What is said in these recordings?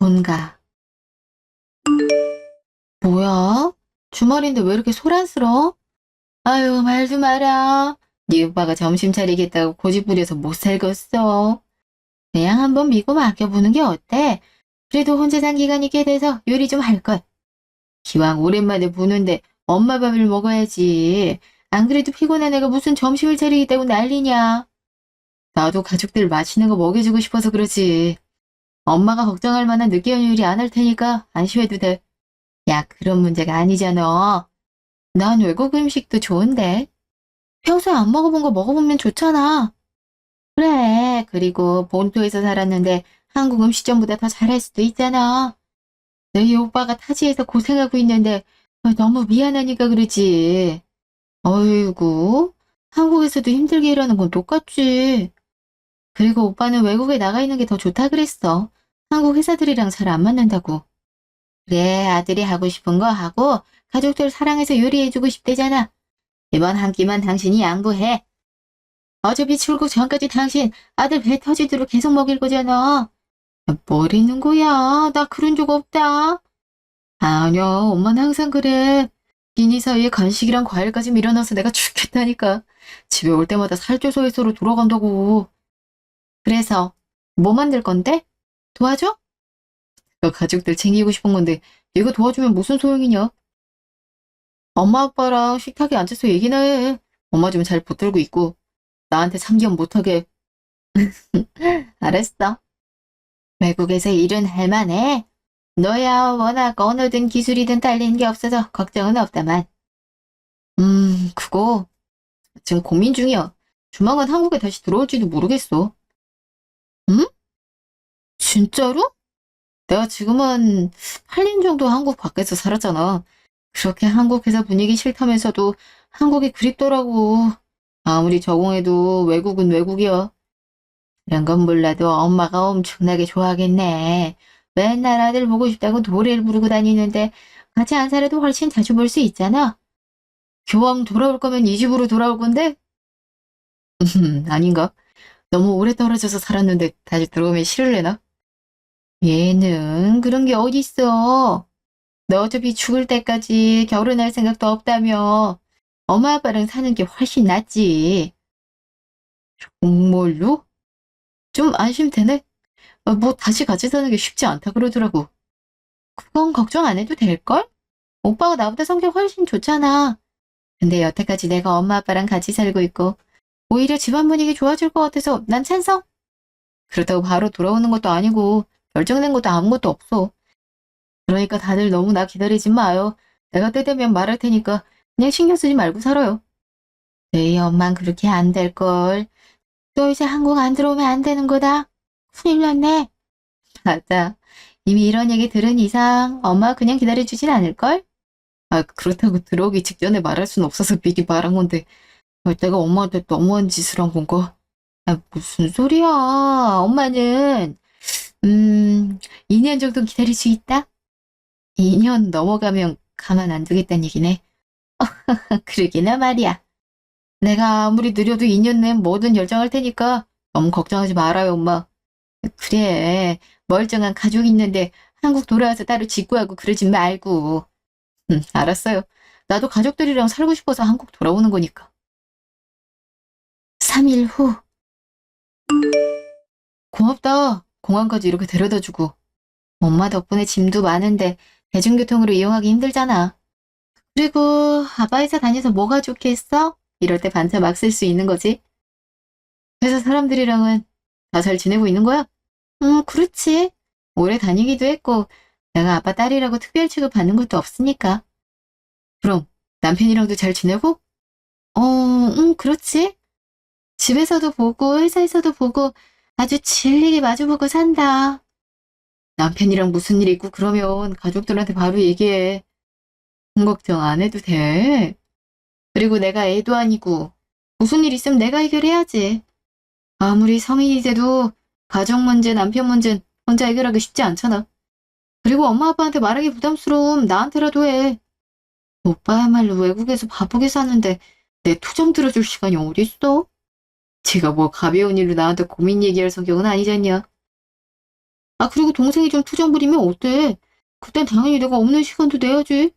본가. 뭐야? 주말인데 왜 이렇게 소란스러워? 아유, 말도 마라. 네 오빠가 점심 차리겠다고 고집부려서 못 살겠어. 그냥 한번 믿고 맡겨보는 게 어때? 그래도 혼자 산 기간이 꽤 돼서 요리 좀 할 걸. 기왕 오랜만에 보는데 엄마 밥을 먹어야지. 안 그래도 피곤한 애가 무슨 점심을 차리겠다고 난리냐. 나도 가족들 맛있는 거 먹여주고 싶어서 그러지. 엄마가 걱정할 만한 느끼한 요리 안 할 테니까 안심해도 돼. 야, 그런 문제가 아니잖아. 난 외국 음식도 좋은데. 평소에 안 먹어본 거 먹어보면 좋잖아. 그래, 그리고 본토에서 살았는데 한국 음식점보다 더 잘할 수도 있잖아. 너희 오빠가 타지에서 고생하고 있는데 너무 미안하니까 그러지. 어이구, 한국에서도 힘들게 일하는 건 똑같지. 그리고 오빠는 외국에 나가 있는 게 더 좋다 그랬어. 한국 회사들이랑 잘 안 맞는다고. 그래, 아들이 하고 싶은 거 하고 가족들 사랑해서 요리해주고 싶대잖아. 이번 한 끼만 당신이 양보해. 어차피 출국 전까지 당신 아들 배 터지도록 계속 먹일 거잖아. 뭐라는 거야? 나 그런 적 없다. 아니야, 엄마는 항상 그래. 비니 사이에 간식이랑 과일까지 밀어넣어서 내가 죽겠다니까. 집에 올 때마다 살쪄서 해서로 돌아간다고. 그래서 뭐 만들 건데? 도와줘? 너 가족들 챙기고 싶은 건데 얘가 도와주면 무슨 소용이냐? 엄마 아빠랑 식탁에 앉아서 얘기나 해. 엄마 좀 잘 붙들고 있고 나한테 참견 못하게. 알았어. 외국에서 일은 할만해. 너야 워낙 언어든 기술이든 딸리는 게 없어서 걱정은 없다만. 그거 지금 고민 중이야. 조만간 한국에 다시 들어올지도 모르겠어. 응? 진짜로? 내가 지금은 8년 정도 한국 밖에서 살았잖아. 그렇게 한국 회사 분위기 싫다면서도 한국이 그립더라고. 아무리 적응해도 외국은 외국이야. 이런 건 몰라도 엄마가 엄청나게 좋아하겠네. 맨날 아들 보고 싶다고 노래를 부르고 다니는데 같이 안 살아도 훨씬 자주 볼 수 있잖아. 교황 돌아올 거면 이 집으로 돌아올 건데? 아닌가? 너무 오래 떨어져서 살았는데 다시 들어오면 싫을래나? 얘는 그런 게 어딨어. 너 어차피 죽을 때까지 결혼할 생각도 없다며. 엄마 아빠랑 사는 게 훨씬 낫지. 정말로? 좀 안심되네. 뭐 다시 같이 사는 게 쉽지 않다 그러더라고. 그건 걱정 안 해도 될걸? 오빠가 나보다 성격 훨씬 좋잖아. 근데 여태까지 내가 엄마 아빠랑 같이 살고 있고 오히려 집안 분위기 좋아질 것 같아서 난 찬성. 그렇다고 바로 돌아오는 것도 아니고 결정된 것도 아무것도 없어. 그러니까 다들 너무 나 기다리지 마요. 내가 때 되면 말할 테니까 그냥 신경 쓰지 말고 살아요. 너희 엄만 그렇게 안 될걸. 너 이제 한국 안 들어오면 안 되는 거다. 큰일 났네. 맞아. 이미 이런 얘기 들은 이상 엄마 그냥 기다려주진 않을걸? 아, 그렇다고 들어오기 직전에 말할 순 없어서 미리 말한 건데 내가 엄마한테 너무한 짓을 한 건가? 아, 무슨 소리야. 엄마는 2년 정도 기다릴 수 있다? 2년 넘어가면 가만 안 두겠다는 얘기네. 그러기나 말이야. 내가 아무리 느려도 2년 내엔 뭐든 결정할 테니까 너무 걱정하지 말아요, 엄마. 그래, 멀쩡한 가족 있는데 한국 돌아와서 따로 직구하고 그러지 말고. 알았어요. 나도 가족들이랑 살고 싶어서 한국 돌아오는 거니까. 3일 후. 고맙다. 공항까지 이렇게 데려다주고. 엄마 덕분에 짐도 많은데 대중교통으로 이용하기 힘들잖아. 그리고 아빠 회사 다녀서 뭐가 좋겠어? 이럴 때 반차 막 쓸 수 있는 거지. 회사 사람들이랑은 다 잘 지내고 있는 거야? 그렇지. 오래 다니기도 했고 내가 아빠 딸이라고 특별 취급 받는 것도 없으니까. 그럼 남편이랑도 잘 지내고? 그렇지. 집에서도 보고 회사에서도 보고 아주 질리게 마주보고 산다. 남편이랑 무슨 일 있고 그러면 가족들한테 바로 얘기해. 걱정 안 해도 돼. 그리고 내가 애도 아니고 무슨 일 있으면 내가 해결해야지. 아무리 성인이 돼도 가정 문제, 남편 문제는 혼자 해결하기 쉽지 않잖아. 그리고 엄마 아빠한테 말하기 부담스러움 나한테라도 해. 오빠야말로 외국에서 바쁘게 사는데 내 투정 들어줄 시간이 어딨어? 제가 뭐 가벼운 일로 나한테 고민 얘기할 성격은 아니잖냐. 아, 그리고 동생이 좀 투정 부리면 어때? 그땐 당연히 내가 없는 시간도 내야지.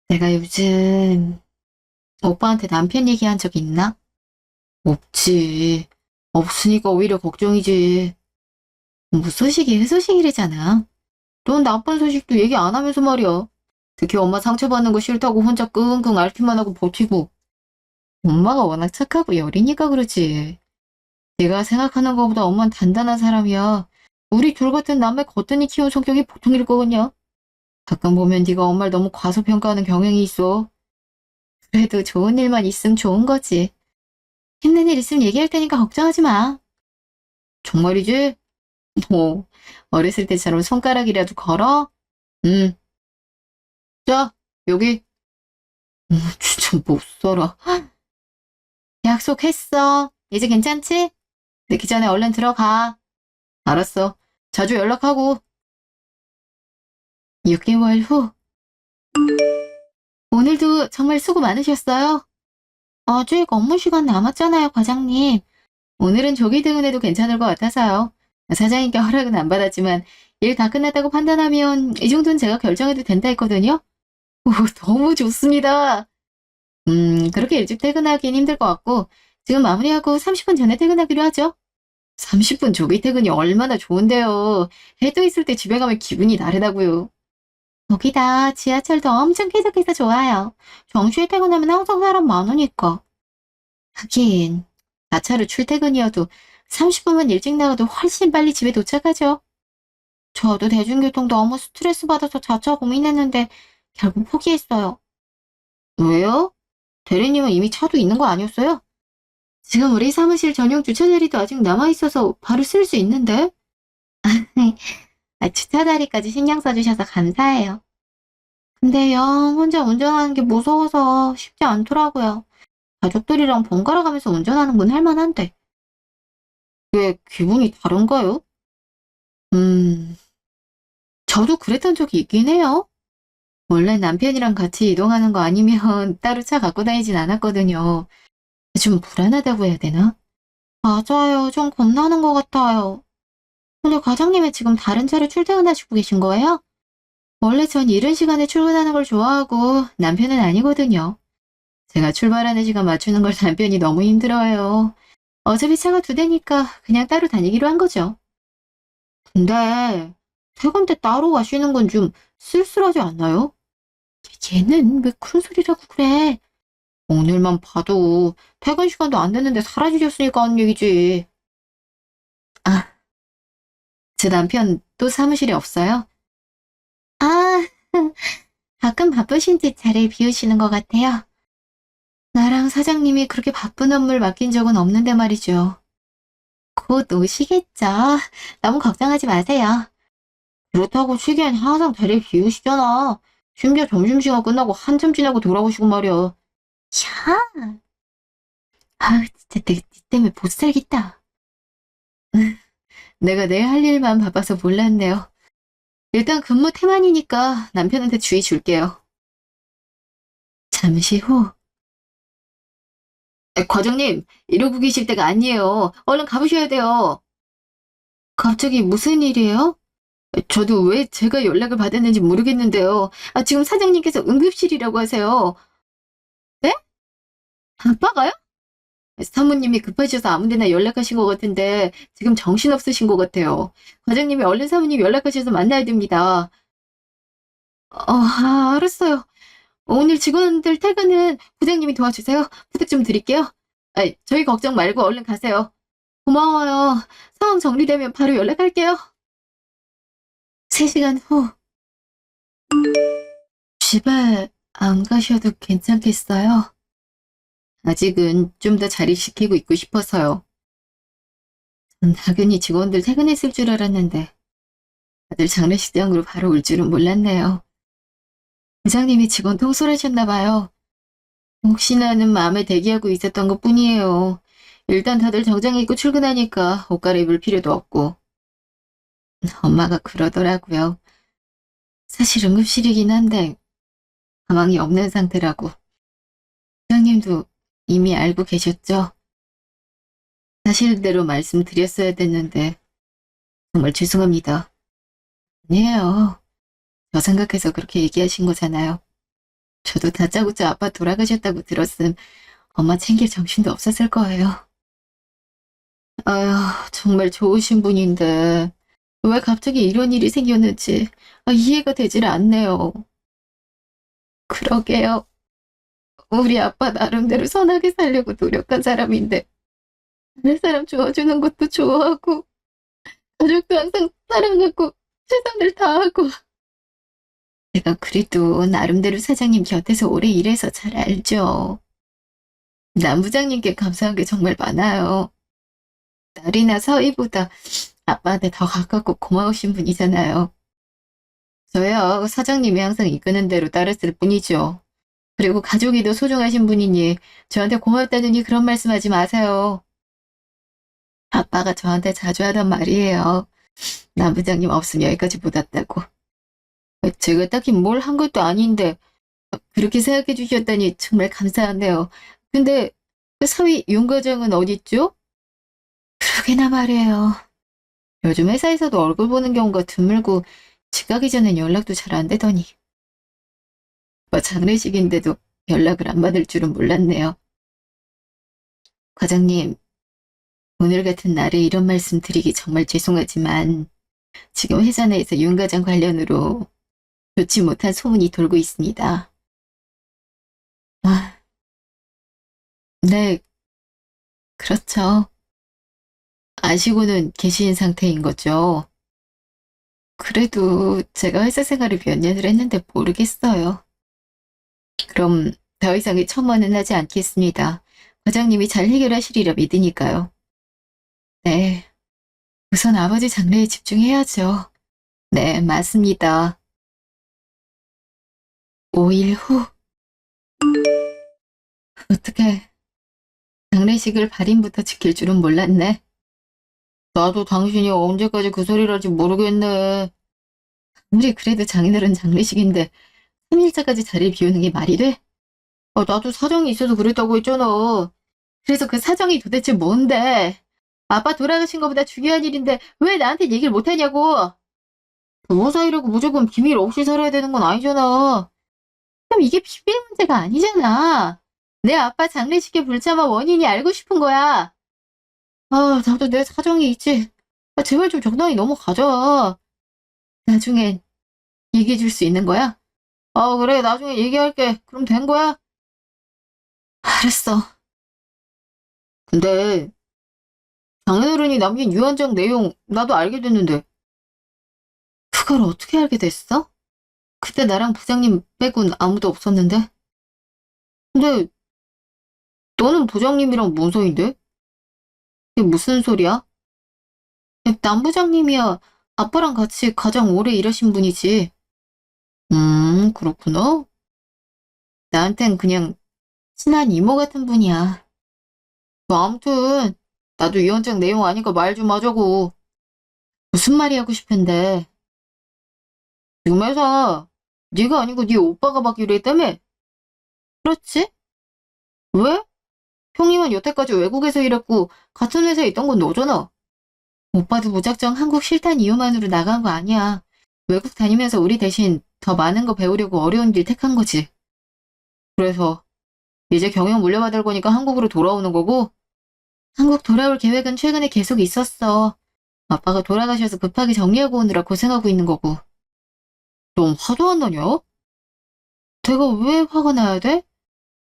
내가 요즘 오빠한테 남편 얘기한 적 있나? 없지. 없으니까 오히려 걱정이지. 무소식이 희소식이래잖아. 넌 나쁜 소식도 얘기 안 하면서 말이야. 특히 엄마 상처받는 거 싫다고 혼자 끙끙 앓기만 하고 버티고. 엄마가 워낙 착하고 여리니까 그러지. 내가 생각하는 것보다 엄마는 단단한 사람이야. 우리 둘 같은 남매 거뜬히 키운 성격이 보통일 거거든요. 가끔 보면 네가 엄마를 너무 과소평가하는 경향이 있어. 그래도 좋은 일만 있으면 좋은 거지. 힘든 일 있으면 얘기할 테니까 걱정하지 마. 정말이지? 뭐, 어렸을 때처럼 손가락이라도 걸어? 응. 자, 여기. 진짜 못 살아. 약속했어. 이제 괜찮지? 늦기 전에 얼른 들어가. 알았어. 자주 연락하고. 6개월 후. 오늘도 정말 수고 많으셨어요. 아직 업무 시간 남았잖아요, 과장님. 오늘은 조기 퇴근해도 괜찮을 것 같아서요. 사장님께 허락은 안 받았지만 일 다 끝났다고 판단하면 이 정도는 제가 결정해도 된다 했거든요. 오, 너무 좋습니다. 그렇게 일찍 퇴근하긴 힘들 것 같고 지금 마무리하고 30분 전에 퇴근하기로 하죠. 30분 조기 퇴근이 얼마나 좋은데요. 해도 있을 때 집에 가면 기분이 다르다고요. 거기다 지하철도 엄청 쾌적해서 좋아요. 정시에 퇴근하면 항상 사람 많으니까. 하긴 나차로 출퇴근이어도 30분만 일찍 나가도 훨씬 빨리 집에 도착하죠. 저도 대중교통 너무 스트레스 받아서 자차 고민했는데 결국 포기했어요. 왜요? 대리님은 이미 차도 있는 거 아니었어요? 지금 우리 사무실 전용 주차 자리도 아직 남아있어서 바로 쓸 수 있는데? 주차 자리까지 신경 써주셔서 감사해요. 근데 영 혼자 운전하는 게 무서워서 쉽지 않더라고요. 가족들이랑 번갈아 가면서 운전하는 건 할만한데. 왜 기분이 다른가요? 음, 저도 그랬던 적이 있긴 해요. 원래 남편이랑 같이 이동하는 거 아니면 따로 차 갖고 다니진 않았거든요. 좀 불안하다고 해야 되나? 맞아요. 좀 겁나는 것 같아요. 근데 과장님은 지금 다른 차로 출퇴근하시고 계신 거예요? 원래 전 이른 시간에 출근하는 걸 좋아하고 남편은 아니거든요. 제가 출발하는 시간 맞추는 걸 남편이 너무 힘들어해요. 어차피 차가 2대니까 그냥 따로 다니기로 한 거죠. 근데 퇴근 때 따로 가시는 건 좀 쓸쓸하지 않나요? 얘는 왜 그런 소리라고 그래? 오늘만 봐도 퇴근 시간도 안 됐는데 사라지셨으니까 하는 얘기지. 아, 제 남편 또 사무실에 없어요? 아, 가끔 바쁘신지 자리를 비우시는 것 같아요. 나랑 사장님이 그렇게 바쁜 업무를 맡긴 적은 없는데 말이죠. 곧 오시겠죠. 너무 걱정하지 마세요. 그렇다고 쉬기엔 항상 자리를 비우시잖아. 심지어 점심시간 끝나고 한참 지나고 돌아오시고 말이야. 야, 진짜 내 때문에 못 살겠다. 내가 내 할 일만 바빠서 몰랐네요. 일단 근무 태만이니까 남편한테 주의 줄게요. 잠시 후. 과장님, 이러고 계실 때가 아니에요. 얼른 가보셔야 돼요. 갑자기 무슨 일이에요? 저도 왜 제가 연락을 받았는지 모르겠는데요. 지금 사장님께서 응급실이라고 하세요. 네? 아빠가요? 사모님이 급하셔서 아무 데나 연락하신 것 같은데 지금 정신없으신 것 같아요. 과장님이 얼른 사모님 연락하셔서 만나야 됩니다. 알았어요. 오늘 직원들 퇴근은 부장님이 도와주세요. 부탁 좀 드릴게요. 저희 걱정 말고 얼른 가세요. 고마워요. 상황 정리되면 바로 연락할게요. 3시간 후. 집에 안 가셔도 괜찮겠어요? 아직은 좀 더 자립시키고 있고 싶어서요. 당연히 직원들 퇴근했을 줄 알았는데 다들 장례식장으로 바로 올 줄은 몰랐네요. 부장님이 직원 통솔하셨나 봐요. 혹시나 하는 마음에 대기하고 있었던 것뿐이에요. 일단 다들 정장 입고 출근하니까 옷 갈아입을 필요도 없고. 엄마가 그러더라고요. 사실 응급실이긴 한데 가망이 없는 상태라고. 부장님도 이미 알고 계셨죠? 사실대로 말씀드렸어야 됐는데 정말 죄송합니다. 아니에요. 저 생각해서 그렇게 얘기하신 거잖아요. 저도 다짜고짜 아빠 돌아가셨다고 들었음 엄마 챙길 정신도 없었을 거예요. 아휴, 정말 좋으신 분인데 왜 갑자기 이런 일이 생겼는지 이해가 되질 않네요. 그러게요. 우리 아빠 나름대로 선하게 살려고 노력한 사람인데 다른 사람 좋아주는 것도 좋아하고 가족도 항상 사랑하고 최선을 다하고 제가 그래도 나름대로 사장님 곁에서 오래 일해서 잘 알죠. 남 부장님께 감사한 게 정말 많아요. 딸이나 사위보다 아빠한테 더 가깝고 고마우신 분이잖아요. 저야 사장님이 항상 이끄는 대로 따랐을 뿐이죠. 그리고 가족이 더 소중하신 분이니 저한테 고맙다느니 그런 말씀하지 마세요. 아빠가 저한테 자주 하던 말이에요. 남 부장님 없으면 여기까지 못 왔다고. 제가 딱히 뭘 한 것도 아닌데 그렇게 생각해 주셨다니 정말 감사하네요. 근데 그 사위 윤 과장은 어딨죠? 그러게나 말이에요. 요즘 회사에서도 얼굴 보는 경우가 드물고 집 가기 전엔 연락도 잘 안 되더니 장례식인데도 연락을 안 받을 줄은 몰랐네요. 과장님, 오늘 같은 날에 이런 말씀 드리기 정말 죄송하지만 지금 회사 내에서 윤 과장 관련으로 좋지 못한 소문이 돌고 있습니다. 아, 네, 그렇죠. 아시고는 계신 상태인 거죠. 그래도 제가 회사 생활을 몇 년을 했는데 모르겠어요. 그럼 더 이상의 첨언은 하지 않겠습니다. 과장님이 잘 해결하시리라 믿으니까요. 네, 우선 아버지 장래에 집중해야죠. 네, 맞습니다. 5일 후, 어떻게 장례식을 발인부터 지킬 줄은 몰랐네. 나도 당신이 언제까지 그 소리를 할지 모르겠네. 아무리 그래도 장인어른 장례식인데 3일차까지 자리를 비우는 게 말이 돼? 나도 사정이 있어서 그랬다고 했잖아. 그래서 그 사정이 도대체 뭔데? 아빠 돌아가신 것보다 중요한 일인데 왜 나한테 얘기를 못하냐고. 부모 사이라고 무조건 비밀 없이 살아야 되는 건 아니잖아. 그럼 이게 비밀 문제가 아니잖아. 내 아빠 장례식에 불참한 원인이 알고 싶은 거야. 나도 내 사정이 있지. 제발 좀 적당히 넘어가자. 나중엔 얘기해 줄 수 있는 거야? 그래, 나중에 얘기할게. 그럼 된 거야? 알았어. 근데 장인어른이 남긴 유언장 내용 나도 알게 됐는데 그걸 어떻게 알게 됐어? 그때 나랑 부장님 빼곤 아무도 없었는데. 근데 너는 부장님이랑 뭔 사이인데? 이게 무슨 소리야? 남 부장님이야 아빠랑 같이 가장 오래 일하신 분이지. 그렇구나. 나한텐 그냥 친한 이모 같은 분이야. 아무튼 나도 유언장 내용 아니까 말 좀 하자고. 무슨 말이 하고 싶은데. 지금 회사 네가 아니고 네 오빠가 받기로 했다며? 그렇지? 왜? 형님은 여태까지 외국에서 일했고 같은 회사에 있던 건 너잖아. 오빠도 무작정 한국 싫다는 이유만으로 나간 거 아니야. 외국 다니면서 우리 대신 더 많은 거 배우려고 어려운 길 택한 거지. 그래서 이제 경영 물려받을 거니까 한국으로 돌아오는 거고 한국 돌아올 계획은 최근에 계속 있었어. 아빠가 돌아가셔서 급하게 정리하고 오느라 고생하고 있는 거고. 넌 화도 안 나냐? 내가 왜 화가 나야 돼?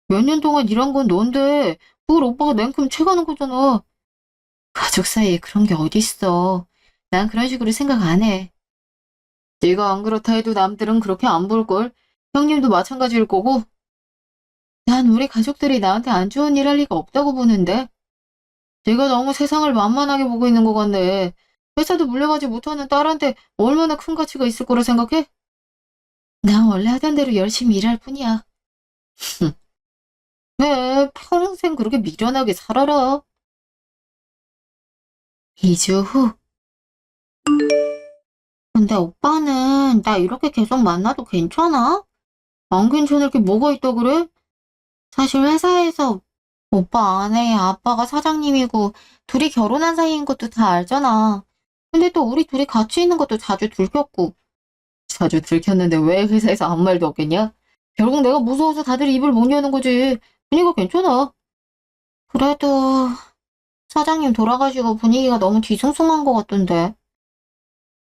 몇 년 동안 일한 건 넌데 그걸 오빠가 냉큼 채가는 거잖아. 가족 사이에 그런 게 어딨어. 난 그런 식으로 생각 안 해. 네가 안 그렇다 해도 남들은 그렇게 안 볼걸. 형님도 마찬가지일 거고. 난 우리 가족들이 나한테 안 좋은 일 할 리가 없다고 보는데. 내가 너무 세상을 만만하게 보고 있는 것 같네. 회사도 물려가지 못하는 딸한테 얼마나 큰 가치가 있을 거라 생각해? 난 원래 하던 대로 열심히 일할 뿐이야. 왜 평생 그렇게 미련하게 살아라. 2주 후. 근데 오빠는 나 이렇게 계속 만나도 괜찮아? 안 괜찮을 게 뭐가 있다 그래? 사실 회사에서 오빠 아내 아빠가 사장님이고 둘이 결혼한 사이인 것도 다 알잖아. 근데 또 우리 둘이 같이 있는 것도 자주 들켰고. 자주 들켰는데 왜 회사에서 아무 말도 없겠냐? 결국 내가 무서워서 다들 입을 못 여는 거지. 분위기가 괜찮아. 그래도 사장님 돌아가시고 분위기가 너무 뒤숭숭한 것 같던데.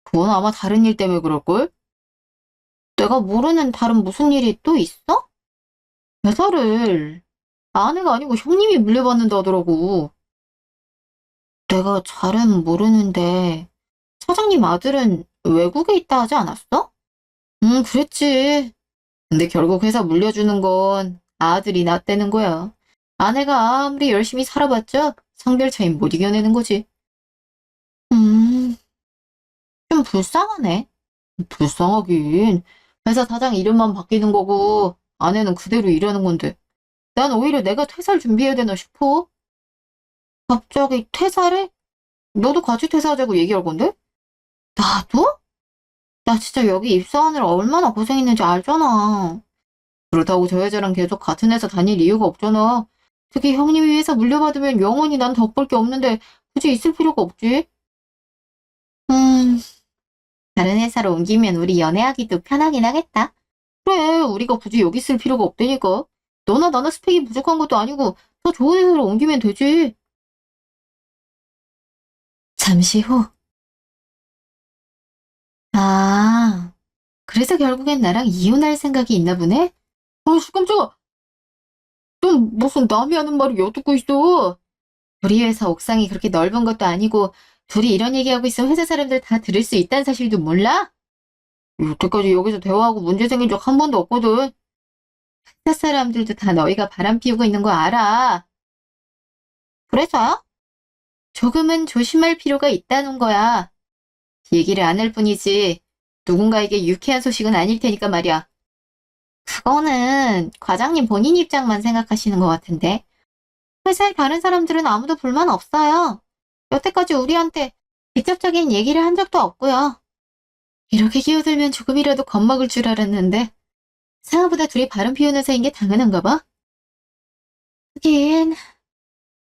그건 아마 다른 일 때문에 그럴걸? 내가 모르는 다른 무슨 일이 또 있어? 회사를 아내가 아니고 형님이 물려받는다 하더라고. 내가 잘은 모르는데 사장님 아들은 외국에 있다 하지 않았어? 그랬지. 근데 결국 회사 물려주는 건 아들이 낫다는 거야. 아내가 아무리 열심히 살아봤자 성별 차이 못 이겨내는 거지. 음, 좀 불쌍하네. 불쌍하긴. 회사 사장 이름만 바뀌는 거고 아내는 그대로 일하는 건데. 난 오히려 내가 퇴사를 준비해야 되나 싶어. 갑자기 퇴사를? 너도 같이 퇴사하자고 얘기할 건데? 나도? 나 진짜 여기 입사하느라 얼마나 고생했는지 알잖아. 그렇다고 저 여자랑 계속 같은 회사 다닐 이유가 없잖아. 특히 형님이 회사 물려받으면 영원히 난 덕볼 게 없는데 굳이 있을 필요가 없지. 음, 다른 회사로 옮기면 우리 연애하기도 편하긴 하겠다. 그래, 우리가 굳이 여기 있을 필요가 없다니까. 너나 나나 스펙이 부족한 것도 아니고 더 좋은 회사로 옮기면 되지. 잠시 후. 아, 그래서 결국엔 나랑 이혼할 생각이 있나 보네? 씨, 깜짝아. 넌 무슨 남이 하는 말을 엿듣고 있어. 우리 회사 옥상이 그렇게 넓은 것도 아니고 둘이 이런 얘기하고 있으면 회사 사람들 다 들을 수 있다는 사실도 몰라? 여태까지 여기서 대화하고 문제 생긴 적 한 번도 없거든. 회사 사람들도 다 너희가 바람 피우고 있는 거 알아. 그래서요? 조금은 조심할 필요가 있다는 거야. 얘기를 안 할 뿐이지 누군가에게 유쾌한 소식은 아닐 테니까 말이야. 그거는 과장님 본인 입장만 생각하시는 것 같은데. 회사의 다른 사람들은 아무도 불만 없어요. 여태까지 우리한테 직접적인 얘기를 한 적도 없고요. 이렇게 끼어들면 조금이라도 겁먹을 줄 알았는데 생각보다 둘이 바람 피우는 사이인 게 당연한가 봐. 하긴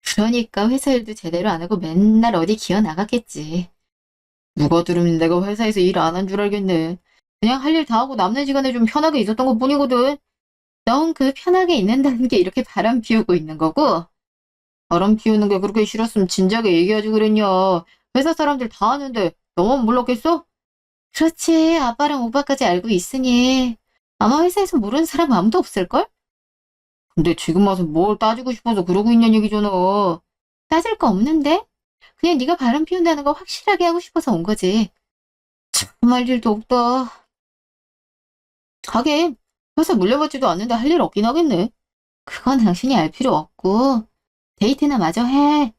그러니까 회사 일도 제대로 안 하고 맨날 어디 기어 나갔겠지. 누가 들으면 내가 회사에서 일 안 한 줄 알겠네. 그냥 할 일 다 하고 남는 시간에 좀 편하게 있었던 것 뿐이거든. 넌 그 편하게 있는다는 게 이렇게 바람 피우고 있는 거고 바람 피우는 게 그렇게 싫었으면 진작에 얘기하지 그랬냐. 회사 사람들 다 아는데 너만 몰랐겠어? 그렇지. 아빠랑 오빠까지 알고 있으니 아마 회사에서 모르는 사람 아무도 없을걸? 근데 지금 와서 뭘 따지고 싶어서 그러고 있냐는 얘기잖아. 따질 거 없는데? 그냥 네가 바람 피운다는 거 확실하게 하고 싶어서 온 거지. 참할 일도 없다. 하긴 회사 물려받지도 않는데 할 일 없긴 하겠네. 그건 당신이 알 필요 없고 데이트나 마저 해.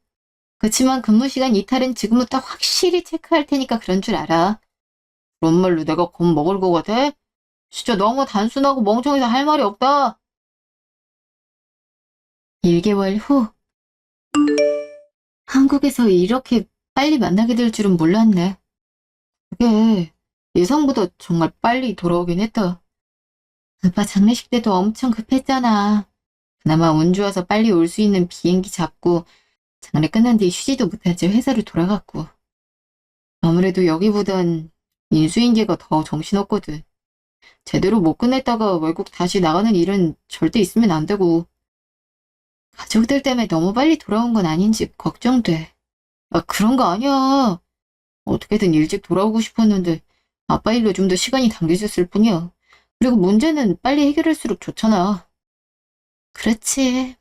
그치만 근무 시간 이탈은 지금부터 확실히 체크할 테니까 그런 줄 알아. 그런 말로 내가 겁먹을 것 같아? 진짜 너무 단순하고 멍청해서 할 말이 없다. 1개월 후. 한국에서 이렇게 빨리 만나게 될 줄은 몰랐네. 그게 예상보다 정말 빨리 돌아오긴 했다. 아빠 장례식 때도 엄청 급했잖아. 그나마 운 좋아서 빨리 올 수 있는 비행기 잡고 장례 끝난 뒤 쉬지도 못한 채 회사를 돌아갔고. 아무래도 여기보단 인수인계가 더 정신없거든. 제대로 못 끝냈다가 외국 다시 나가는 일은 절대 있으면 안 되고 가족들 때문에 너무 빨리 돌아온 건 아닌지 걱정돼. 아, 그런 거 아니야. 어떻게든 일찍 돌아오고 싶었는데 아빠 일로 좀 더 시간이 당겨졌을 뿐이야. 그리고 문제는 빨리 해결할수록 좋잖아. 그렇지.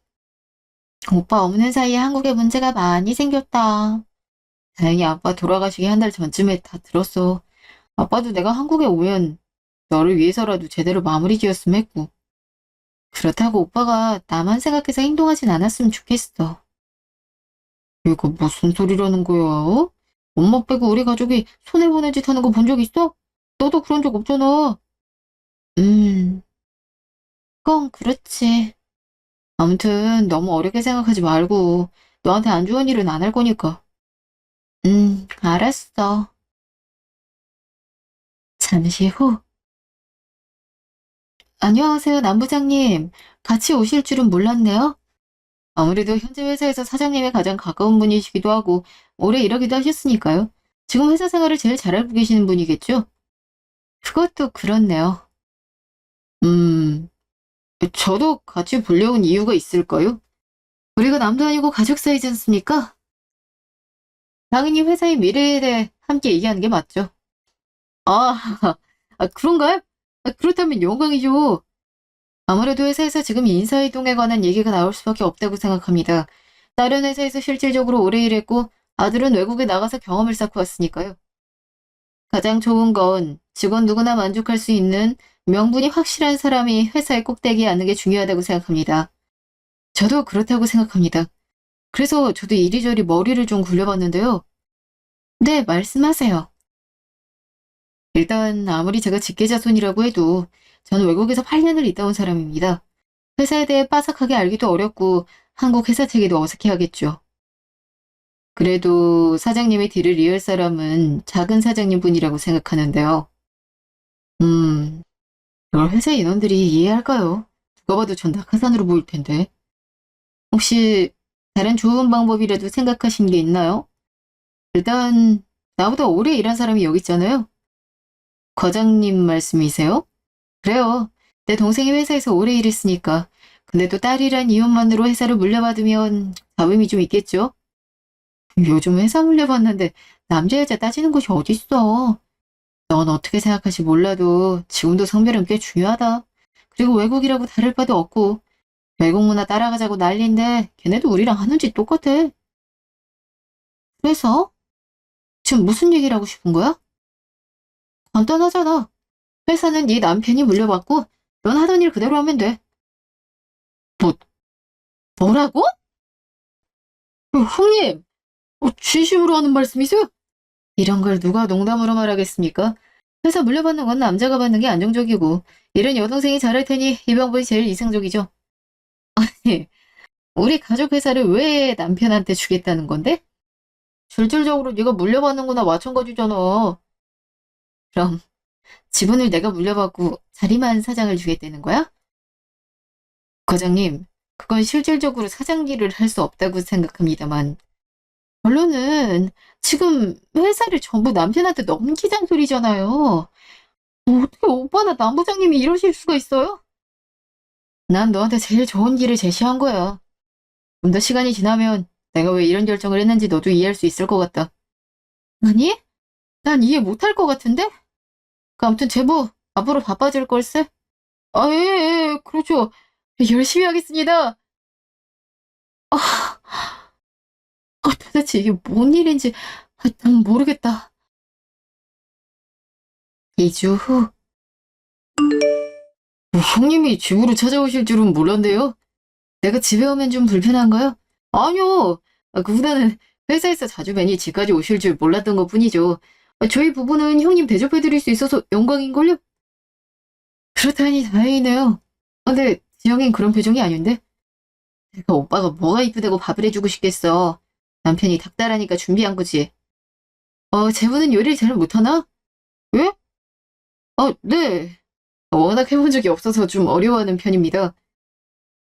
오빠 없는 사이에 한국에 문제가 많이 생겼다. 다행히 아빠 돌아가시기 한 달 전쯤에 다 들었어. 아빠도 내가 한국에 오면 너를 위해서라도 제대로 마무리 지었으면 했고. 그렇다고 오빠가 나만 생각해서 행동하진 않았으면 좋겠어. 이거 무슨 소리라는 거야? 어? 엄마 빼고 우리 가족이 손해보는 짓 하는 거 본 적 있어? 너도 그런 적 없잖아. 음, 그건 그렇지. 아무튼 너무 어렵게 생각하지 말고 너한테 안 좋은 일은 안 할 거니까. 알았어. 잠시 후. 안녕하세요, 남부장님. 같이 오실 줄은 몰랐네요. 아무래도 현재 회사에서 사장님의 가장 가까운 분이시기도 하고 오래 일하기도 하셨으니까요. 지금 회사 생활을 제일 잘 알고 계시는 분이겠죠? 그것도 그렇네요. 음, 저도 같이 불려온 이유가 있을까요? 우리가 남도 아니고 가족 사이지 않습니까? 당연히 회사의 미래에 대해 함께 얘기하는 게 맞죠. 아, 그런가요? 그렇다면 영광이죠. 아무래도 회사에서 지금 인사이동에 관한 얘기가 나올 수밖에 없다고 생각합니다. 다른 회사에서 실질적으로 오래 일했고 아들은 외국에 나가서 경험을 쌓고 왔으니까요. 가장 좋은 건 직원 누구나 만족할 수 있는 명분이 확실한 사람이 회사에 꼭대기에 앉는 게 중요하다고 생각합니다. 저도 그렇다고 생각합니다. 그래서 저도 이리저리 머리를 좀 굴려봤는데요. 네, 말씀하세요. 일단 아무리 제가 직계자손이라고 해도 저는 외국에서 8년을 있다 온 사람입니다. 회사에 대해 빠삭하게 알기도 어렵고 한국 회사 체계도 어색해하겠죠. 그래도 사장님의 뒤를 이을 사람은 작은 사장님 분이라고 생각하는데요. 음, 이걸 회사 인원들이 이해할까요? 누가 봐도 전 낙하산으로 보일 텐데. 혹시 다른 좋은 방법이라도 생각하신 게 있나요? 일단 나보다 오래 일한 사람이 여기 있잖아요. 과장님 말씀이세요? 그래요. 내 동생이 회사에서 오래 일했으니까. 근데 또 딸이란 이유만으로 회사를 물려받으면 잡음이 좀 있겠죠? 요즘 회사 물려받는데 남자 여자 따지는 곳이 어딨어. 넌 어떻게 생각할지 몰라도 지금도 성별은 꽤 중요하다. 그리고 외국이라고 다를 바도 없고 외국 문화 따라가자고 난리인데 걔네도 우리랑 하는 짓 똑같아. 그래서 지금 무슨 얘기를 하고 싶은 거야? 간단하잖아. 회사는 네 남편이 물려받고 넌 하던 일 그대로 하면 돼. 뭐, 뭐라고? 형님, 진심으로 하는 말씀이세요? 이런 걸 누가 농담으로 말하겠습니까? 회사 물려받는 건 남자가 받는 게 안정적이고 일은 여동생이 잘할 테니 이 방법이 제일 이상적이죠. 아니, 우리 가족 회사를 왜 남편한테 주겠다는 건데? 실질적으로 네가 물려받는 거나 마찬가지잖아. 그럼 지분을 내가 물려받고 자리만 사장을 주겠다는 거야? 과장님, 그건 실질적으로 사장기를 할 수 없다고 생각합니다만 결론은 지금 회사를 전부 남편한테 넘기자는 소리잖아요. 어떻게 오빠나 남부장님이 이러실 수가 있어요? 난 너한테 제일 좋은 길을 제시한 거야. 좀 더 시간이 지나면 내가 왜 이런 결정을 했는지 너도 이해할 수 있을 것 같다. 아니? 난 이해 못할 것 같은데? 아무튼 제보 앞으로 바빠질 걸세? 아, 예, 예, 그렇죠. 열심히 하겠습니다. 도대체 이게 뭔 일인지 난 모르겠다. 2주 후, 형님이 집으로 찾아오실 줄은 몰랐네요. 내가 집에 오면 좀 불편한가요? 아니요. 그보다는 회사에서 자주 뵈니 집까지 오실 줄 몰랐던 것뿐이죠. 저희 부부는 형님 대접해드릴 수 있어서 영광인걸요? 그렇다니 다행이네요. 근데 지영인 그런 표정이 아닌데? 내가 오빠가 뭐가 이쁘다고 밥을 해주고 싶겠어. 남편이 닭다라니까 준비한 거지. 재우는 요리를 잘 못하나? 왜? 네. 워낙 해본 적이 없어서 좀 어려워하는 편입니다.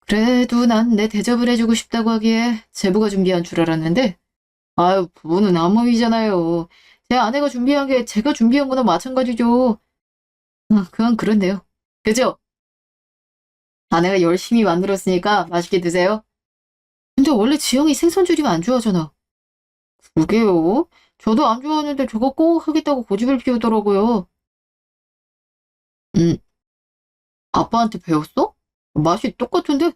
그래도 난 내 대접을 해주고 싶다고 하기에 제부가 준비한 줄 알았는데, 아유, 부부는 암몽이잖아요. 제 아내가 준비한 게 제가 준비한 거나 마찬가지죠. 그건 그렇네요. 그죠? 아내가 열심히 만들었으니까 맛있게 드세요. 근데 원래 지영이 생선 조림 안 좋아하잖아. 그게요? 저도 안 좋아하는데 저거 꼭 하겠다고 고집을 피우더라고요. 음, 아빠한테 배웠어? 맛이 똑같은데?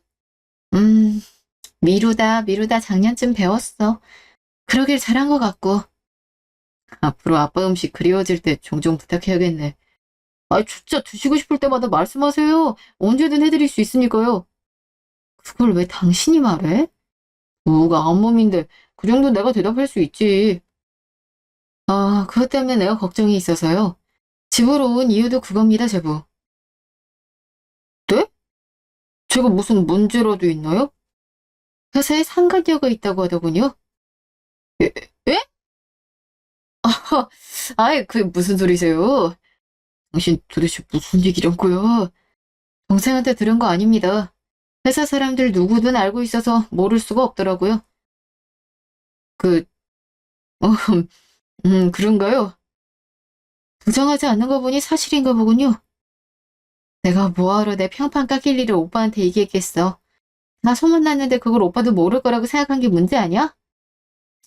음, 미루다 작년쯤 배웠어. 그러길 잘한 것 같고. 앞으로 아빠 음식 그리워질 때 종종 부탁해야겠네. 진짜 드시고 싶을 때마다 말씀하세요. 언제든 해드릴 수 있으니까요. 그걸 왜 당신이 말해? 뭐가 안몸인데 그 정도 내가 대답할 수 있지. 그것 때문에 내가 걱정이 있어서요. 집으로 온 이유도 그겁니다, 제부. 네? 제가 무슨 문제라도 있나요? 회사에 상간녀가 있다고 하더군요. 에? 에? 아이, 그게 무슨 소리세요? 당신 도대체 무슨 얘기냐고요? 동생한테 들은 거 아닙니다. 회사 사람들 누구든 알고 있어서 모를 수가 없더라고요. 그, 어, 그런가요? 부정하지 않는 거 보니 사실인가 보군요. 내가 뭐하러 내 평판 깎일 일을 오빠한테 얘기했겠어. 나 소문났는데 그걸 오빠도 모를 거라고 생각한 게 문제 아니야?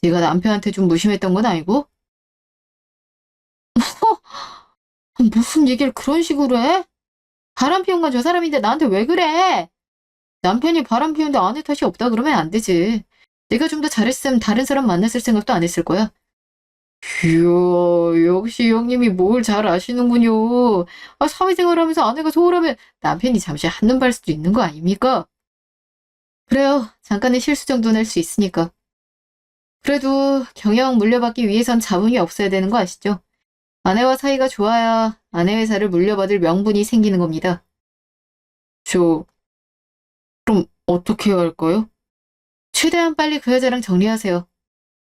네가 남편한테 좀 무심했던 건 아니고? 무슨 얘기를 그런 식으로 해? 바람 피운 건 저 사람인데 나한테 왜 그래? 남편이 바람 피우는데 아내 탓이 없다 그러면 안 되지. 내가 좀 더 잘했으면 다른 사람 만났을 생각도 안 했을 거야. 이야, 역시 형님이 뭘 잘 아시는군요. 사회생활하면서 아내가 소홀하면 남편이 잠시 한눈 팔 수도 있는 거 아닙니까? 그래요. 잠깐의 실수 정도는 할 수 있으니까. 그래도 경영 물려받기 위해선 자본이 없어야 되는 거 아시죠? 아내와 사이가 좋아야 아내 회사를 물려받을 명분이 생기는 겁니다. 저, 그럼 어떻게 해야 할까요? 최대한 빨리 그 여자랑 정리하세요.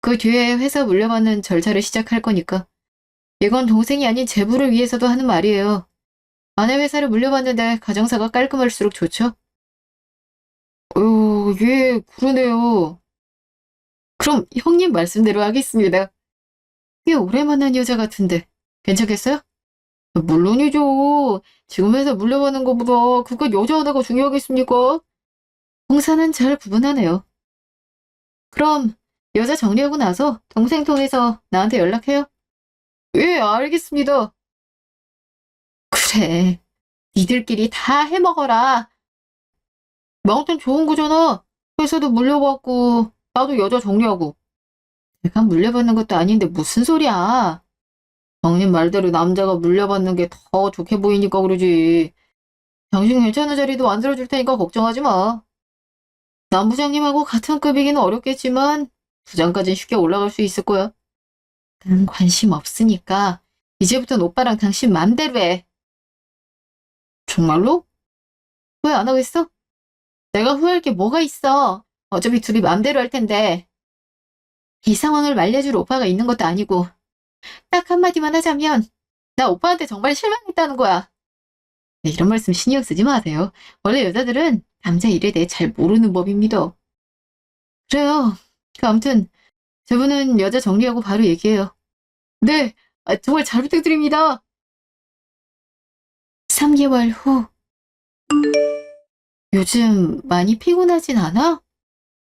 그 뒤에 회사 물려받는 절차를 시작할 거니까. 이건 동생이 아닌 제부를 위해서도 하는 말이에요. 아내 회사를 물려받는데 가정사가 깔끔할수록 좋죠? 예, 그러네요. 그럼 형님 말씀대로 하겠습니다. 꽤 오랜만한 여자 같은데 괜찮겠어요? 물론이죠. 지금 회사 물려받는 것보다 그깟 여자 하나가 중요하겠습니까? 홍사는 잘 구분하네요. 그럼 여자 정리하고 나서 동생 통해서 나한테 연락해요. 예, 알겠습니다. 그래, 니들끼리 다 해먹어라. 아무튼 좋은 거잖아. 회사도 물려받고 나도 여자 정리하고. 내가 물려받는 것도 아닌데 무슨 소리야. 형님 말대로 남자가 물려받는 게 더 좋게 보이니까 그러지. 당신 괜찮은 자리도 만들어줄 테니까 걱정하지 마. 남부장님하고 같은 급이기는 어렵겠지만 부장까진 쉽게 올라갈 수 있을 거야. 난 관심 없으니까 이제부턴 오빠랑 당신 맘대로 해. 정말로? 왜 안 하겠어? 내가 후회할 게 뭐가 있어. 어차피 둘이 맘대로 할 텐데. 이 상황을 말려줄 오빠가 있는 것도 아니고 딱 한마디만 하자면 나 오빠한테 정말 실망했다는 거야. 네, 이런 말씀 신경 쓰지 마세요. 원래 여자들은 남자 일에 대해 잘 모르는 법입니다. 그래요. 아무튼 저분은 여자 정리하고 바로 얘기해요. 네, 정말 잘 부탁드립니다. 3개월 후. 요즘 많이 피곤하진 않아?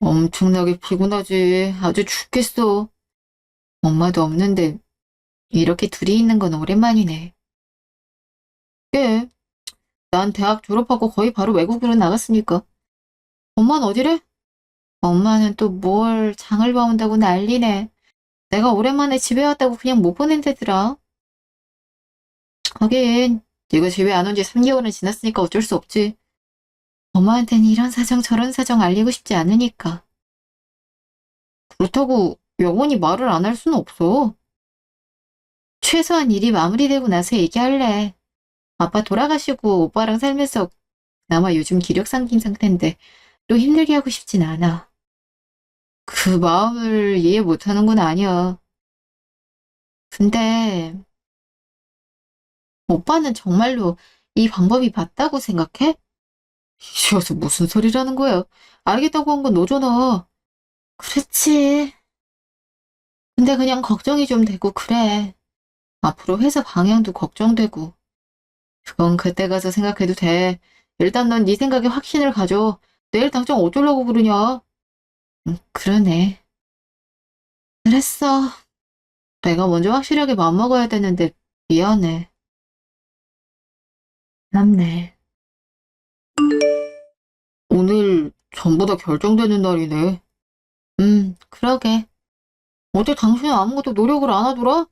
엄청나게 피곤하지. 아주 죽겠어. 엄마도 없는데 이렇게 둘이 있는 건 오랜만이네. 예, 난 대학 졸업하고 거의 바로 외국으로 나갔으니까. 엄마는 어디래? 엄마는 또 뭘 장을 봐온다고 난리네. 내가 오랜만에 집에 왔다고 그냥 못 보낸다더라. 하긴 네가 집에 안 온 지 3개월은 지났으니까 어쩔 수 없지. 엄마한테는 이런 사정 저런 사정 알리고 싶지 않으니까. 그렇다고 영원히 말을 안 할 수는 없어. 최소한 일이 마무리되고 나서 얘기할래. 아빠 돌아가시고 오빠랑 살면서 그나마 요즘 기력 상긴 상태인데 또 힘들게 하고 싶진 않아. 그 마음을 이해 못하는 건 아니야. 근데 오빠는 정말로 이 방법이 맞다고 생각해? 이제 와서 무슨 소리라는 거야? 알겠다고 한 건 너잖아. 그렇지. 근데 그냥 걱정이 좀 되고 그래. 앞으로 회사 방향도 걱정되고. 그건 그때 가서 생각해도 돼. 일단 넌 네 생각에 확신을 가져. 내일 당장 어쩌려고 그러냐? 그러네. 그랬어. 내가 먼저 확실하게 맘먹어야 되는데 미안해. 남네. 오늘 전부 다 결정되는 날이네. 그러게. 어제 당신은 아무것도 노력을 안 하더라?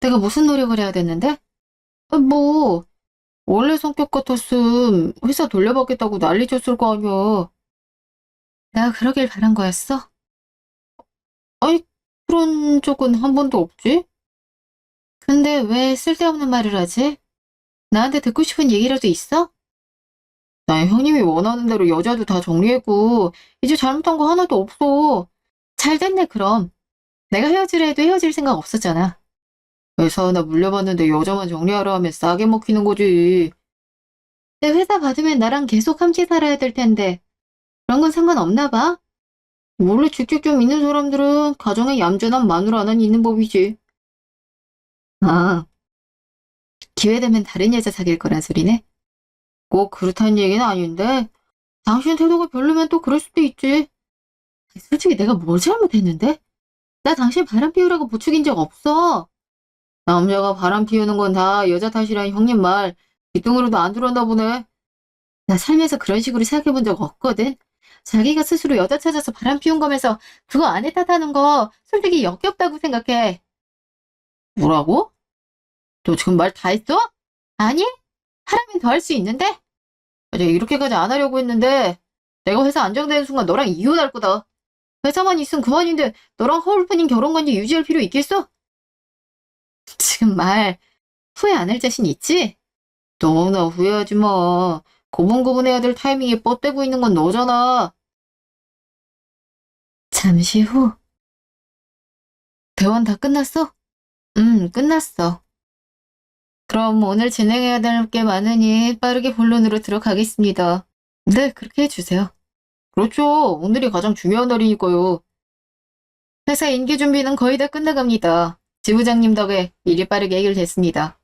내가 무슨 노력을 해야 됐는데? 뭐, 원래 성격 같았음 회사 돌려받겠다고 난리 쳤을 거 아니야. 내가 그러길 바란 거였어? 아니, 그런 적은 한 번도 없지? 근데 왜 쓸데없는 말을 하지? 나한테 듣고 싶은 얘기라도 있어? 난 형님이 원하는 대로 여자도 다 정리했고, 이제 잘못한 거 하나도 없어. 잘 됐네, 그럼. 내가 헤어지려 해도 헤어질 생각 없었잖아. 회사 하나 물려받는데 여자만 정리하라 하면 싸게 먹히는 거지. 내 회사 받으면 나랑 계속 함께 살아야 될 텐데, 그런 건 상관없나 봐? 원래 직책 좀 있는 사람들은 가정에 얌전한 마누라 하나는 있는 법이지. 아, 기회되면 다른 여자 사귈 거란 소리네? 꼭 그렇다는 얘기는 아닌데, 당신 태도가 별로면 또 그럴 수도 있지. 솔직히 내가 뭘 잘못했는데? 나 당신 바람 피우라고 부추긴 적 없어. 남자가 바람 피우는 건 다 여자 탓이란 형님 말 귓등으로도 안 들었나 보네. 나 살면서 그런 식으로 생각해 본 적 없거든. 자기가 스스로 여자 찾아서 바람 피운 거면서 그거 아내 탓하는 거 솔직히 역겹다고 생각해. 뭐라고? 너 지금 말 다 했어? 아니? 하라면 더 할 수 있는데? 내가 이렇게까지 안 하려고 했는데 내가 회사 안정되는 순간 너랑 이혼할 거다. 회사만 있으면 그만인데 너랑 허울뿐인 결혼관계 유지할 필요 있겠어? 지금 말 후회 안 할 자신 있지? 너나 후회하지 마. 고분고분해야 될 타이밍에 뻗대고 있는 건 너잖아. 잠시 후. 대원 다 끝났어? 끝났어. 그럼 오늘 진행해야 될 게 많으니 빠르게 본론으로 들어가겠습니다. 네, 그렇게 해주세요. 그렇죠. 오늘이 가장 중요한 날이니까요. 회사 인기 준비는 거의 다 끝나갑니다. 지부장님 덕에 일이 빠르게 해결됐습니다.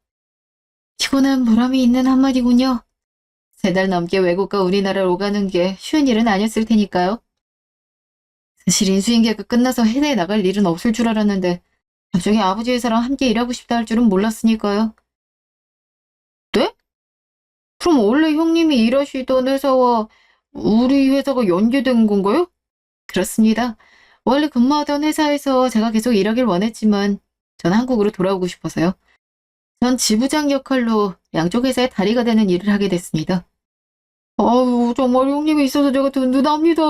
피곤한 보람이 있는 한마디군요. 3달 넘게 외국과 우리나라를 오가는 게 쉬운 일은 아니었을 테니까요. 사실 인수인계가 끝나서 해외에 나갈 일은 없을 줄 알았는데 나중에 아버지 회사랑 함께 일하고 싶다 할 줄은 몰랐으니까요. 네? 그럼 원래 형님이 일하시던 회사와 우리 회사가 연계된 건가요? 그렇습니다. 원래 근무하던 회사에서 제가 계속 일하길 원했지만 전 한국으로 돌아오고 싶어서요. 전 지부장 역할로 양쪽 회사의 다리가 되는 일을 하게 됐습니다. 아유, 정말 형님이 있어서 제가 든든합니다.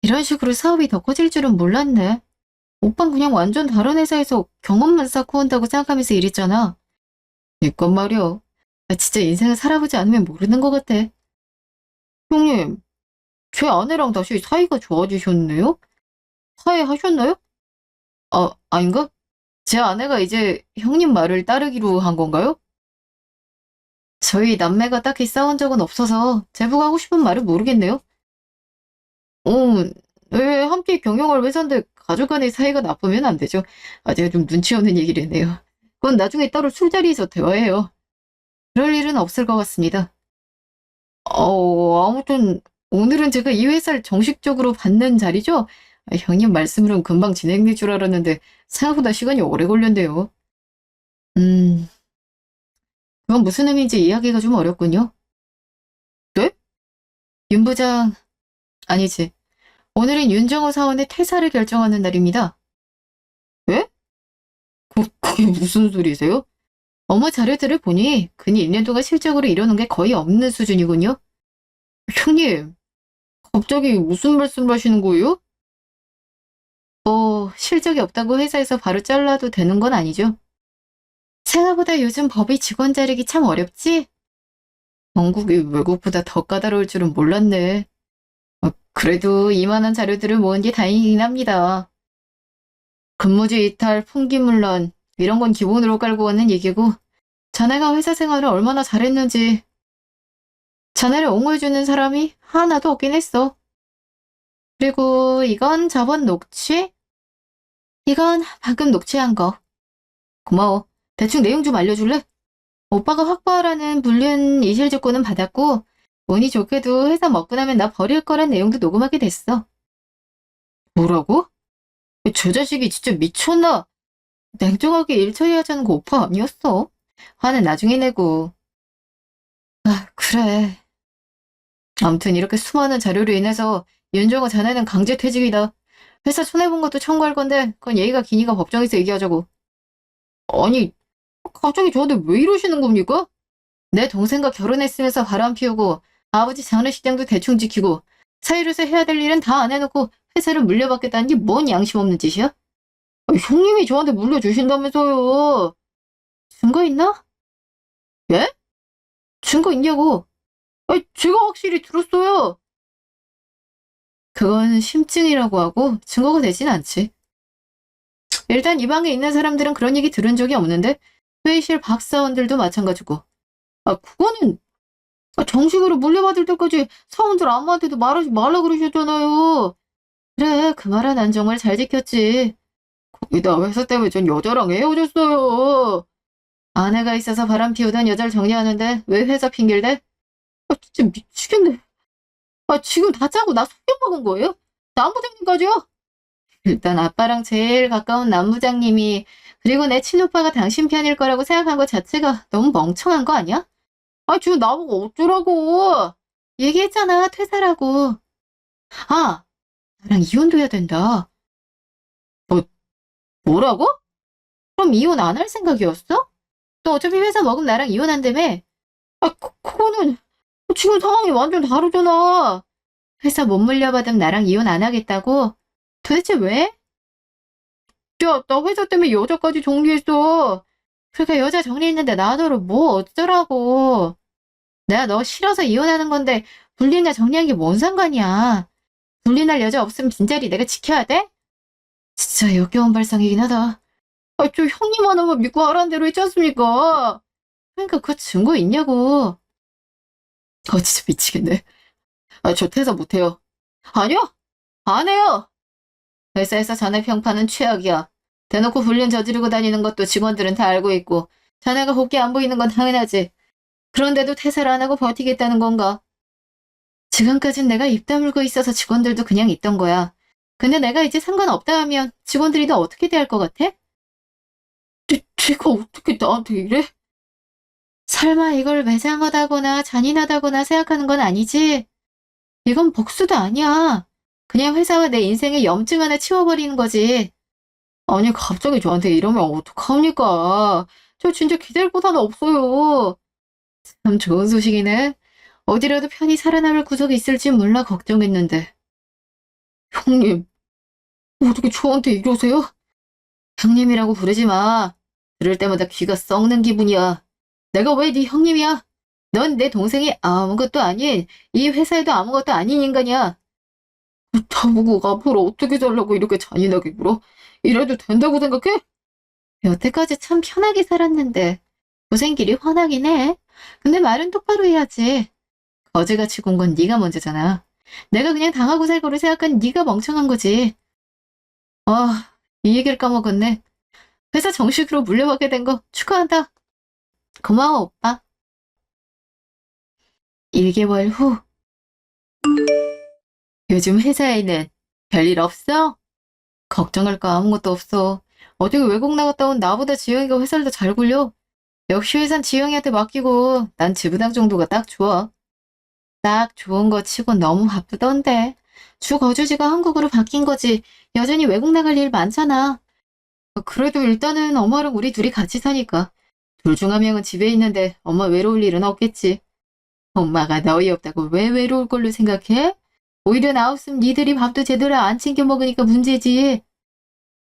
이런 식으로 사업이 더 커질 줄은 몰랐네. 오빤 그냥 완전 다른 회사에서 경험만 쌓고 온다고 생각하면서 일했잖아. 이건 말이야. 나 진짜 인생을 살아보지 않으면 모르는 것 같아. 형님, 제 아내랑 다시 사이가 좋아지셨네요? 화해하셨나요? 아, 아닌가? 제 아내가 이제 형님 말을 따르기로 한 건가요? 저희 남매가 딱히 싸운 적은 없어서 제보가 하고 싶은 말은 모르겠네요. 어, 왜 함께 경영할 회사인데 가족 간의 사이가 나쁘면 안 되죠. 아, 제가 좀 눈치 없는 얘기를 했네요. 그건 나중에 따로 술자리에서 대화해요. 그럴 일은 없을 것 같습니다. 아무튼 오늘은 제가 이 회사를 정식적으로 받는 자리죠? 아, 형님 말씀으로는 금방 진행될 줄 알았는데 생각보다 시간이 오래 걸렸네요. 음, 그건 무슨 의미인지 이야기가 좀 어렵군요. 네? 윤 부장, 아니지. 오늘은 윤정호 사원의 퇴사를 결정하는 날입니다. 예? 그게 무슨 소리세요? 업무 자료들을 보니 그니 1년 동안 실적으로 이뤄놓은 게 거의 없는 수준이군요. 형님, 갑자기 무슨 말씀을 하시는 거예요? 실적이 없다고 회사에서 바로 잘라도 되는 건 아니죠. 생각보다 요즘 법이 직원 자르기 참 어렵지? 영국이 외국보다 더 까다로울 줄은 몰랐네. 그래도 이만한 자료들을 모은 게 다행이긴 합니다. 근무지 이탈, 풍기문란 이런 건 기본으로 깔고 왔는 얘기고 자네가 회사 생활을 얼마나 잘했는지 자네를 옹호해주는 사람이 하나도 없긴 했어. 그리고 이건 저번 녹취? 이건 방금 녹취한 거. 고마워. 대충 내용 좀 알려줄래? 오빠가 확보하라는 불륜 이실 조건은 받았고 운이 좋게도 회사 먹고 나면 나 버릴 거란 내용도 녹음하게 됐어. 뭐라고? 저 자식이 진짜 미쳤나? 냉정하게 일 처리하자는 거 오빠 아니었어? 화는 나중에 내고. 아, 그래. 아무튼 이렇게 수많은 자료로 인해서 윤정호 자네는 강제퇴직이다. 회사 손해본 것도 청구할 건데 그건 얘기가 기니까 법정에서 얘기하자고. 아니, 갑자기 저한테 왜 이러시는 겁니까? 내 동생과 결혼했으면서 바람 피우고 아버지 장례식장도 대충 지키고 사이로서 해야 될 일은 다 안 해놓고 회사를 물려받겠다는 게 뭔 양심 없는 짓이야? 형님이 저한테 물려주신다면서요. 증거 있나? 예? 증거 있냐고. 제가 확실히 들었어요. 그건 심증이라고 하고 증거가 되진 않지. 일단 이 방에 있는 사람들은 그런 얘기 들은 적이 없는데 회의실 박사원들도 마찬가지고. 그거는 정식으로 물려받을 때까지 사원들 아무한테도 말하지 말라 그러셨잖아요. 그래, 그 말은 난 정말 잘 지켰지. 거기다 회사 때문에 전 여자랑 헤어졌어요. 아내가 있어서 바람 피우던 여자를 정리하는데 왜 회사 핑계를 대? 진짜 미치겠네. 지금 다 짜고 나 속여먹은 거예요? 남부장님까지요? 일단 아빠랑 제일 가까운 남부장님이 그리고 내 친오빠가 당신 편일 거라고 생각한 것 자체가 너무 멍청한 거 아니야? 지금 나보고 어쩌라고. 얘기했잖아, 퇴사라고. 아, 나랑 이혼도 해야 된다. 뭐, 뭐라고? 그럼 이혼 안 할 생각이었어? 너 어차피 회사 먹으면 나랑 이혼한다며? 그거는 지금 상황이 완전 다르잖아. 회사 못 물려받으면 나랑 이혼 안 하겠다고? 도대체 왜? 야, 나 회사 때문에 여자까지 정리했어. 그러니까 여자 정리했는데 나더러 뭐 어쩌라고. 내가 너 싫어서 이혼하는 건데 불리나 정리한 게 뭔 상관이야. 불리날 여자 없으면 빈자리 내가 지켜야 돼? 진짜 역겨운 발상이긴 하다. 저 형님 하나만 믿고 하라는 대로 했지 않습니까? 그러니까 그 증거 있냐고. 진짜 미치겠네. 저 퇴사 못해요. 아니요? 안 해요! 회사에서 자네 평판은 최악이야. 대놓고 불륜 저지르고 다니는 것도 직원들은 다 알고 있고 자네가 곱게 안 보이는 건 당연하지. 그런데도 퇴사를 안 하고 버티겠다는 건가? 지금까진 내가 입 다물고 있어서 직원들도 그냥 있던 거야. 근데 내가 이제 상관없다 하면 직원들이 너 어떻게 대할 것 같아? 쟤가 어떻게 나한테 이래? 설마 이걸 매장하다거나 잔인하다거나 생각하는 건 아니지? 이건 복수도 아니야. 그냥 회사와 내 인생에 염증 하나 치워버리는 거지. 아니, 갑자기 저한테 이러면 어떡합니까? 저 진짜 기댈 곳 하나 없어요. 참 좋은 소식이네. 어디라도 편히 살아남을 구석이 있을지 몰라 걱정했는데. 형님, 어떻게 저한테 이러세요? 형님이라고 부르지 마. 들을 때마다 귀가 썩는 기분이야. 내가 왜 네 형님이야? 넌 내 동생이 아무것도 아닌, 이 회사에도 아무것도 아닌 인간이야. 나보고 앞으로 어떻게 살라고 이렇게 잔인하게 굴어? 이래도 된다고 생각해? 여태까지 참 편하게 살았는데 고생길이 훤하긴 해. 근데 말은 똑바로 해야지. 거지같이 군 건 네가 먼저잖아. 내가 그냥 당하고 살 거를 생각한 네가 멍청한 거지. 이 얘기를 까먹었네. 회사 정식으로 물려받게 된 거 축하한다. 고마워, 오빠. 1개월 후. 요즘 회사에는 별일 없어? 걱정할 거 아무것도 없어. 어떻게 외국 나갔다 온 나보다 지영이가 회사를 더 잘 굴려? 역시 회사는 지영이한테 맡기고 난 지부장 정도가 딱 좋아. 딱 좋은 거 치고 너무 바쁘던데. 주 거주지가 한국으로 바뀐 거지. 여전히 외국 나갈 일 많잖아. 그래도 일단은 엄마랑 우리 둘이 같이 사니까. 둘 중 한 명은 집에 있는데 엄마 외로울 일은 없겠지. 엄마가 너희 없다고 왜 외로울 걸로 생각해? 오히려 나 없으면 니들이 밥도 제대로 안 챙겨 먹으니까 문제지.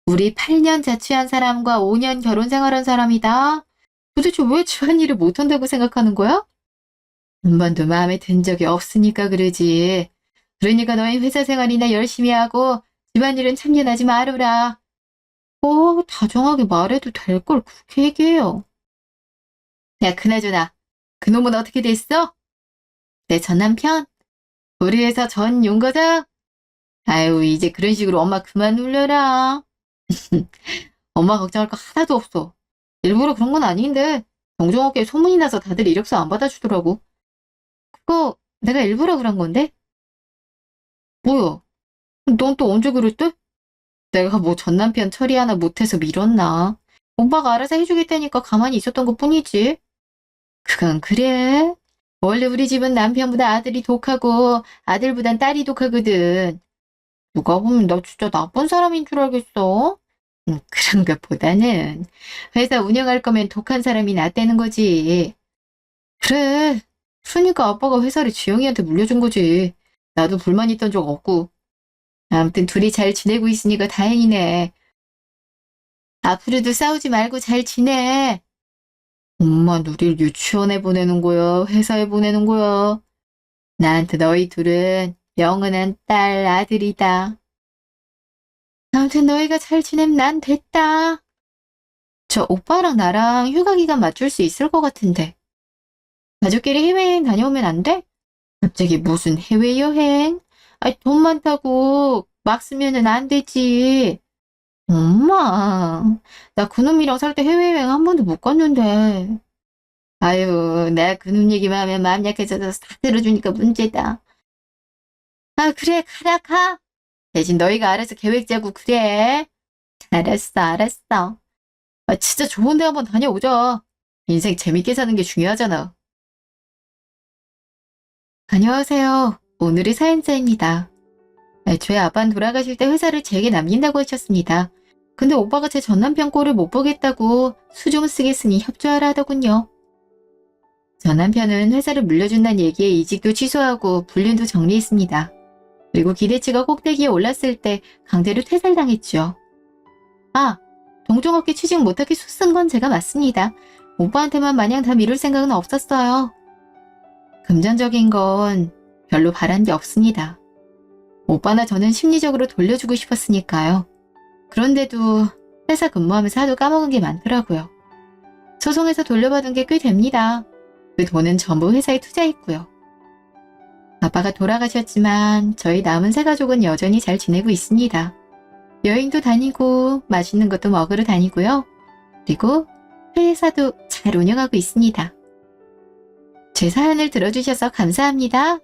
우리 8년 자취한 사람과 5년 결혼 생활한 사람이다. 도대체 왜 집안일을 못한다고 생각하는 거야? 한 번도 마음에 든 적이 없으니까 그러지. 그러니까 너희 회사 생활이나 열심히 하고 집안일은 참견하지 말으라. 다정하게 말해도 될 걸 그렇게 얘기해요. 야, 그나저나 그놈은 어떻게 됐어? 내 전 남편? 우리 회사 전 용거장? 아유, 이제 그런 식으로 엄마 그만 울려라. 엄마 걱정할 거 하나도 없어. 일부러 그런 건 아닌데 정종업계에 소문이 나서 다들 이력서 안 받아주더라고. 그거 내가 일부러 그런 건데? 뭐야? 넌 또 언제 그랬대? 내가 뭐 전 남편 처리 하나 못해서 미뤘나? 오빠가 알아서 해주겠다니까 가만히 있었던 것 뿐이지. 그건 그래. 원래 우리 집은 남편보다 아들이 독하고 아들보단 딸이 독하거든. 누가 보면 나 진짜 나쁜 사람인 줄 알겠어? 그런 것보다는 회사 운영할 거면 독한 사람이 낫다는 거지. 그래. 그러니까 아빠가 회사를 지영이한테 물려준 거지. 나도 불만 있던 적 없고. 아무튼 둘이 잘 지내고 있으니까 다행이네. 앞으로도 싸우지 말고 잘 지내. 엄마 누릴 유치원에 보내는 거야? 회사에 보내는 거야? 나한테 너희 둘은 영원한 딸, 아들이다. 아무튼 너희가 잘 지내면 난 됐다. 저 오빠랑 나랑 휴가 기간 맞출 수 있을 것 같은데. 가족끼리 해외여행 다녀오면 안 돼? 갑자기 무슨 해외여행? 돈 많다고 막 쓰면은 안 되지. 엄마, 나 그놈이랑 살 때 해외여행 한 번도 못 갔는데. 아유, 내가 그놈 얘기만 하면 마음 약해져서 다 들어주니까 문제다. 아, 그래, 가라, 가. 대신 너희가 알아서 계획 짜고 그래. 알았어, 알았어. 아, 진짜 좋은 데 한번 다녀오자. 인생 재밌게 사는 게 중요하잖아. 안녕하세요. 오늘의 사연자입니다. 애초에 아빠는 돌아가실 때 회사를 제게 남긴다고 하셨습니다. 근데 오빠가 제 전남편 꼴을 못 보겠다고 수 좀 쓰겠으니 협조하라 하더군요. 전남편은 회사를 물려준다는 얘기에 이직도 취소하고 불륜도 정리했습니다. 그리고 기대치가 꼭대기에 올랐을 때 강제로 퇴사당했죠. 아, 동종업계 취직 못하게 수 쓴 건 제가 맞습니다. 오빠한테만 마냥 다 미룰 생각은 없었어요. 금전적인 건 별로 바란 게 없습니다. 오빠나 저는 심리적으로 돌려주고 싶었으니까요. 그런데도 회사 근무하면서 하도 까먹은 게 많더라고요. 소송해서 돌려받은 게 꽤 됩니다. 그 돈은 전부 회사에 투자했고요. 아빠가 돌아가셨지만 저희 남은 세 가족은 여전히 잘 지내고 있습니다. 여행도 다니고 맛있는 것도 먹으러 다니고요. 그리고 회사도 잘 운영하고 있습니다. 제 사연을 들어주셔서 감사합니다.